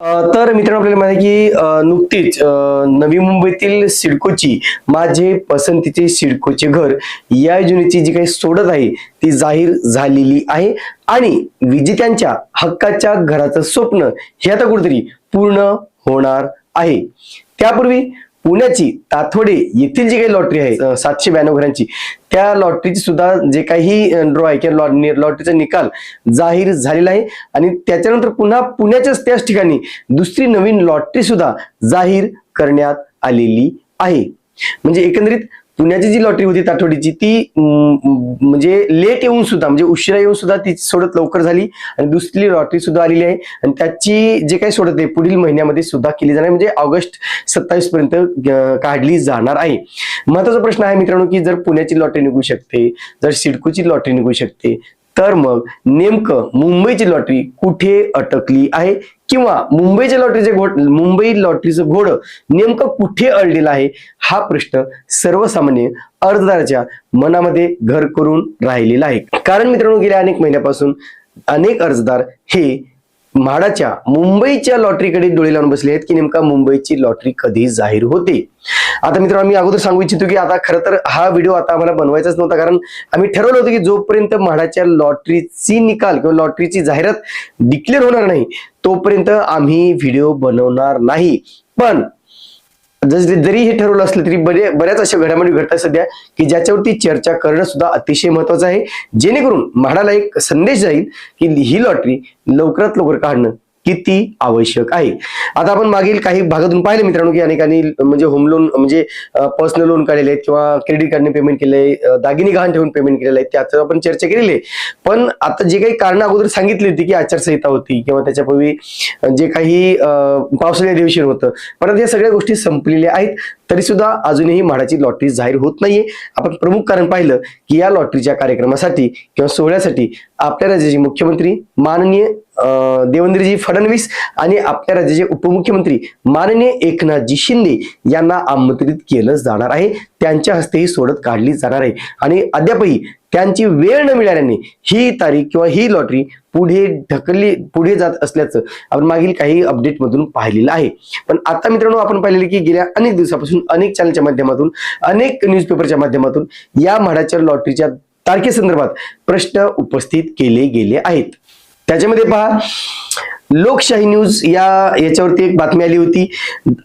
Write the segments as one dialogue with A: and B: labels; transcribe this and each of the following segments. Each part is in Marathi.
A: तर मित्रांनो आपल्याला माहिती आहे की नुकतीच नवी मुंबईतील सिडकोची माझे पसंतीचे सिडकोचे घर या योजनेची जी काही सोडत आहे ती जाहीर झालेली आहे आणि विजेत्यांच्या हक्काच्या घराचं स्वप्न हे आता कुठेतरी पूर्ण होणार आहे. त्यापूर्वी पुण्याची ताथोडे येथील जी काही लॉटरी आहे 792 घरांची त्या लॉटरीची सुद्धा जे काही ड्रॉ आहे किंवा लॉटरीचा निकाल जाहीर झालेला आहे आणि त्याच्यानंतर पुन्हा पुण्याच्याच त्याच ठिकाणी दुसरी नवीन लॉटरी सुद्धा जाहीर करण्यात आलेली आहे. म्हणजे एकंदरीत पुण्याची जी लॉटरी होती ताठोडीची ती म्हणजे लेट येऊन सुद्धा म्हणजे उशिरा येऊन सुद्धा ती सोडत लवकर झाली आणि दुसरी लॉटरी सुद्धा आलेली आहे आणि त्याची जे काही सोडत आहे पुढील महिन्यामध्ये सुद्धा केली जाणार म्हणजे ऑगस्ट 27 पर्यंत काढली जाणार आहे. महत्वाचा प्रश्न आहे मित्रांनो की जर पुण्याची लॉटरी निघू शकते, जर सिडकोची लॉटरी निघू शकते, तर मग नेमकं मुंबईची लॉटरी कुठे अटकली आहे किंवा मुंबई लॉटरीचं घोडं नेमकं कुठे अडलेलं आहे हा प्रश्न सर्वसामान्य अर्जदाराच्या मनामध्ये घर करून राहिलेला आहे. कारण मित्रांनो गेल्या अनेक महिन्यापासून अनेक अर्जदार हे म्हाडाच्या मुंबईच्या लॉटरीकडे डोळे लावून बसले आहेत की नेमका मुंबईची लॉटरी कधी जाहीर होते. आता मित्रांनो मी अगोदर सांगू इच्छितो की आता खरं तर हा व्हिडिओ आता आम्हाला बनवायचाच नव्हता कारण आम्ही ठरवलं होतं की जोपर्यंत म्हाडाच्या लॉटरीची निकाल किंवा लॉटरीची जाहिरात डिक्लेअर होणार नाही तोपर्यंत आम्ही व्हिडिओ बनवणार नाही. पण जरी हे ठरवलं असलं तरी बऱ्याच अशा घडामोडी घडतात सध्या की ज्याच्यावरती चर्चा करणं सुद्धा अतिशय महत्वाचं आहे जेणेकरून म्हाडाला एक संदेश जाईल की ही लॉटरी लवकरात लवकर काढणं किती आवश्यक आहे. आता आपण मागील काही भागातून पाहिलं मित्रांनो की अनेकांनी म्हणजे होम लोन म्हणजे पर्सनल लोन काढलेले आहेत किंवा क्रेडिट कार्डने पेमेंट केलंय, दागिने गहाण ठेवून पेमेंट केलेलं आहे त्याचं आपण चर्चा केलेली आहे. पण आता जे काही कारण अगोदर सांगितली होती की आचारसंहिता होती किंवा त्याच्यापूर्वी जे काही पावसाळी अधिवेशन होतं पण आता या सगळ्या गोष्टी संपलेल्या आहेत तरी सुद्धा अजूनही म्हाडाची लॉटरी जाहीर होत नाहीये. आपण प्रमुख कारण पाहिलं की या लॉटरीच्या कार्यक्रमासाठी किंवा सोहळ्यासाठी आपल्या राज्याचे मुख्यमंत्री माननीय देवेंद्रजी फडणवीस आणि आपल्या राज्याचे उपमुख्यमंत्री माननीय एकनाथजी शिंदे यांना आमंत्रित केलं जाणार आहे. त्यांच्या हस्ते ही सोडत काढली जाणार आहे आणि अद्यापही त्यांची वेळ न मिळाल्याने ही तारीख किंवा ही लॉटरी पुढे जात असल्याचं आपण मागील काही अपडेट मधून पाहिलेलं आहे. पण आता मित्रांनो आपण पाहिलेले की गेल्या अनेक दिवसापासून अनेक चॅनलच्या माध्यमातून अनेक न्यूजपेपरच्या माध्यमातून या म्हाडाच्या लॉटरीच्या तारखेसंदर्भात प्रश्न उपस्थित केले गेले आहेत. त्याच्यामध्ये पहा लोकशाही न्यूज याच्यावरती एक बातमी आली होती.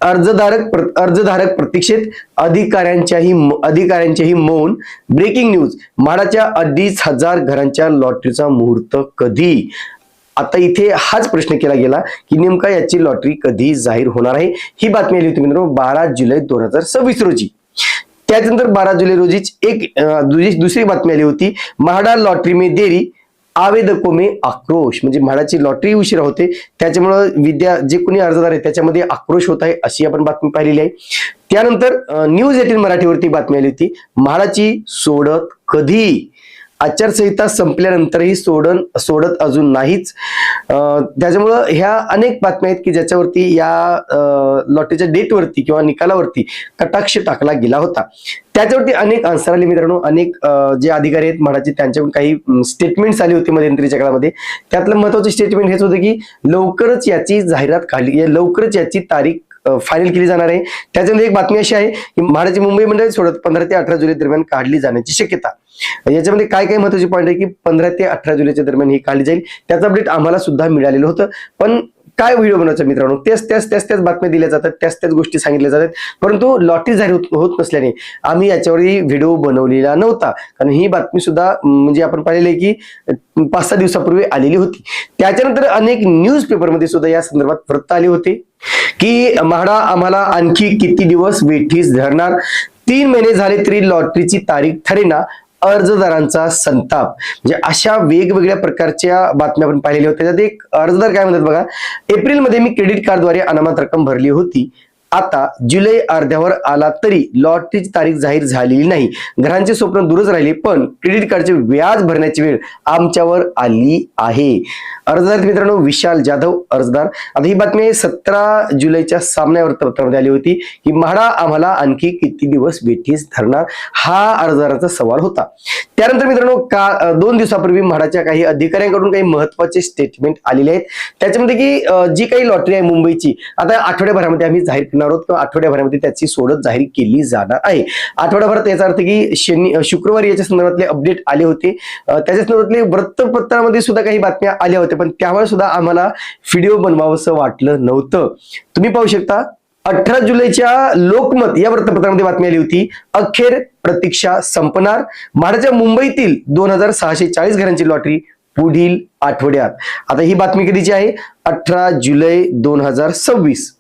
A: अर्जधारक प्रतीक्षेत अधिकाऱ्यांच्याही मौन. ब्रेकिंग न्यूज म्हाडाच्या 2,500 घरांच्या लॉटरीचा मुहूर्त कधी. आता इथे हाच प्रश्न केला गेला की नेमका याची लॉटरी कधी जाहीर होणार आहे. ही बातमी आली होती मित्रांनो 12 जुलै 2026 रोजी. त्यानंतर 12 जुलै रोजीच एक दुसरी बातमी आली होती म्हाडा लॉटरी में देरी आवेदकों में आक्रोश. म्हणजे म्हाडाची लॉटरी उशिरा होते त्याच्यामुळे जे कोणी अर्जदार आहे त्याच्यामध्ये आक्रोश होत आहे अशी आपण बातमी पाहिलेली आहे. त्यानंतर न्यूज 18 मराठीवरती बातमी आली होती म्हाडाची सोडत कधी. आचारसंहिता संपल्यानंतरही सोडत अजून नाहीच. त्याच्यामुळं ह्या अनेक बातम्या आहेत की ज्याच्यावरती या लॉटरीच्या डेटवरती किंवा निकालावरती कटाक्ष टाकला गेला होता. त्याच्यावरती अनेक आन्सर आले मित्रांनो. अनेक जे अधिकारी आहेत म्हाडाचे त्यांच्याकडून काही स्टेटमेंट्स आले होते मध्यंतरीच्या काळामध्ये. त्यातलं महत्वाचं स्टेटमेंट हेच होतं की लवकरच याची जाहिरात काढली, लवकरच याची तारीख फायनल केली जाणार आहे. त्याच्यामध्ये एक बातमी अशी आहे की म्हाडाची मुंबई मंडळ सोडत 15 ते 18 जुलै दरम्यान काढली जाण्याची शक्यता. याच्यामध्ये काय काय महत्वाचे पॉईंट आहे की 15 ते 18 जुलैच्या दरम्यान ही काढली जाईल. त्याचं अपडेट आम्हाला सुद्धा मिळालेलं होतं. पण काय व्हिडिओ बनवायचा मित्रांनो त्याच बातम्या दिल्या जातात, त्याच गोष्टी सांगितल्या जातात. परंतु लॉटरी जाहीर होत नसल्याने आम्ही याच्यावरही व्हिडिओ बनवलेला नव्हता कारण ही बातमी सुद्धा म्हणजे आपण पाहिलेली आहे की 5-6 दिवसापूर्वी आलेली होती. त्याच्यानंतर अनेक न्यूज पेपरमध्ये सुद्धा या संदर्भात वृत्त आले होते की म्हाडा आम्हाला आणखी किती दिवस वेठीस धरणार. 3 महिने झाले तरी लॉटरीची तारीख ठरेना, अर्जदारांचा संताप. म्हणजे अशा वेगवेगळ्या प्रकारच्या बातम्या आपण पाहिलेल्या होत्या. त्यात एक अर्जदार काय म्हणतात बघा, एप्रिलमध्ये मी क्रेडिट कार्डद्वारे अनामत रक्कम भरली होती आता जुलै अर्ध्यावर आला तरी लॉटरीची तारीख जाहीर झालेली नाही. घरांचे स्वप्न दूरच राहिले, पण क्रेडिट कार्डचे व्याज भरण्याची वेळ आमच्यावर आली आहे. अर्जदार मित्रांनो विशाल जाधव अर्जदार. आता ही बातमी 17 जुलैच्या सामन्यावर वृत्तपत्रामध्ये आली होती की म्हाडा आम्हाला आणखी किती दिवस बेठीस धरणार, हा अर्जदाराचा सवाल होता. त्यानंतर मित्रांनो 2 दिवसापूर्वी म्हाडाच्या काही अधिकाऱ्यांकडून काही महत्वाचे स्टेटमेंट आलेले आहेत. त्याच्यामध्ये की जी काही लॉटरी आहे मुंबईची आता आठवड्याभरामध्ये आम्ही जाहीर करणार आहोत किंवा आठवड्याभरामध्ये त्याची सोडत जाहीर केली जाणार आहे. आठवड्याभरात याचा अर्थ की शुक्रवारी याच्या संदर्भातले अपडेट आले होते. त्याच्या संदर्भातले वृत्तपत्रामध्ये सुद्धा काही बातम्या आल्या होत्या, पण त्यामुळे सुद्धा आम्हाला व्हिडिओ बनवावंसं वाटलं नव्हतं. तुम्ही पाहू शकता 18 जुलैच्या लोकमत या वृत्तपत्रामध्ये बातमी आली होती, अखेर प्रतीक्षा संपणार, म्हाडाच्या मुंबईतील 2640 घरांची लॉटरी पुढील आठवड्यात. आता ही बातमी कधीची आहे? 18 जुलै 2026.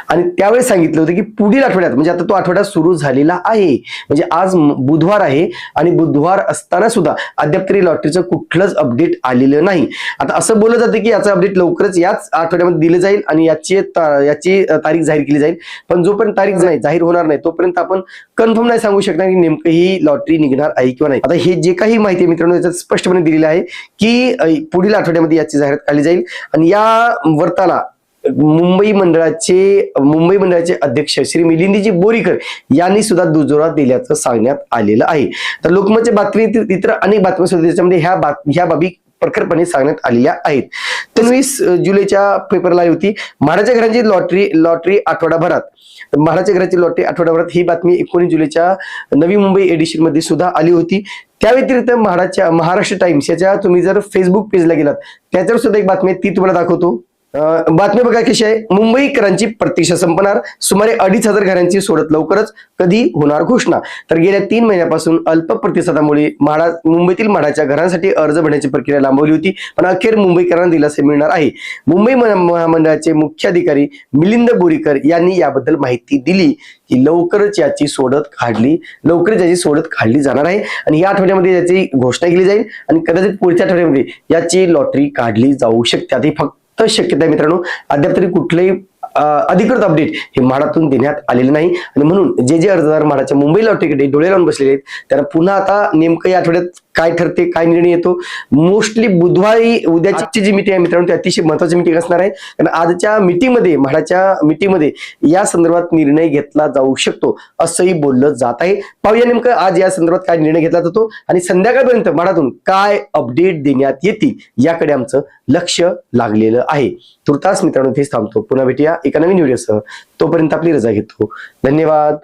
A: आणि त्यावेळेस सांगितलं होतं की पुढील आठवड्यात, म्हणजे आता तो आठवडा सुरू झालेला आहे, म्हणजे आज बुधवार आहे आणि बुधवार असताना सुद्धा अद्याप तरी लॉटरीचं कुठलंच अपडेट आलेलं नाही. आता असं बोललं जातं की याचं अपडेट लवकरच याच आठवड्यामध्ये दिलं जाईल आणि याची तारीख जाहीर केली जाईल, पण जोपर्यंत तारीख जाहीर होणार नाही तोपर्यंत आपण कन्फर्म नाही सांगू शकणार की नेमकं ही लॉटरी निघणार आहे किंवा नाही. आता हे जे काही माहिती मित्रांनो याच्यात स्पष्टपणे दिलेलं आहे की पुढील आठवड्यामध्ये याची जाहिरात केली जाईल. आणि या वर्ताला मुंबई मंडळाचे अध्यक्ष श्री मिलिंदजी बोरीकर यांनी सुद्धा दुजोरा दिल्याचं सांगण्यात आलेलं आहे. तर लोकमतच्या बातमीत इतर अनेक बातम्या सुद्धा त्याच्यामध्ये ह्या बाबी प्रखरपणे सांगण्यात आलेल्या आहेत. 23 जुलैच्या पेपरला आली होती, म्हाडाच्या घरांची लॉटरी आठवडाभरात. म्हाडाच्या घराची लॉटरी आठवडाभरात ही बातमी 19 जुलैच्या नवी मुंबई एडिशन मध्ये सुद्धा आली होती. त्या व्यतिरिक्त महाराष्ट्र टाइम्स याच्या तुम्ही जर फेसबुक पेजला गेलात त्याच्यावर सुद्धा एक बातमी ती तुम्हाला दाखवतो. बातमी बघा कशी आहे, मुंबईकरांची प्रतीक्षा संपणार, सुमारे 2500 घरांची सोडत लवकरच, कधी होणार घोषणा. तर गेल्या 3 महिन्यापासून अल्प प्रतिसादामुळे मुंबईतील म्हाडाच्या घरांसाठी अर्ज भरण्याची प्रक्रिया लांबवली होती, पण अखेर मुंबईकरांना दिलासा मिळणार आहे. मुंबई महामंडळाचे मुख्याधिकारी मिलिंद बोरीकर यांनी याबद्दल माहिती दिली की लवकरच याची सोडत काढली जाणार आहे आणि या आठवड्यामध्ये याची घोषणा केली जाईल आणि कदाचित पुढच्या आठवड्यामध्ये याची लॉटरी काढली जाऊ शकते. आता फक्त शक्यता आहे मित्रांनो, अद्याप तरी कुठलेही अधिकृत अपडेट हे म्हाडातून देण्यात आलेले नाही आणि म्हणून जे अर्जदार म्हाडाच्या मुंबई लॉटरीकडे डोळे लावून बसलेले आहेत त्यांना पुन्हा आता नेमकं या आठवड्यात काय ठरते, काय निर्णय येतो, मोस्टली बुधवारी उद्याची जी मीटिंग आहे मित्रांनो ती अतिशय महत्वाची मीटिंग असणार आहे. कारण आजच्या मीटिंगमध्ये म्हाडाच्या मीटिंगमध्ये या संदर्भात निर्णय घेतला जाऊ शकतो असंही बोललं जात आहे. पाहूया नेमकं आज या संदर्भात काय निर्णय घेतला जातो आणि संध्याकाळपर्यंत म्हाडातून काय अपडेट देण्यात येतील याकडे आमचं लक्ष लागलेलं आहे. तुर्तास मित्रांनो इथेच थांबतो, पुन्हा भेटूया एका नवीन व्हिडिओसह. तोपर्यंत आपली रजा घेतो. धन्यवाद.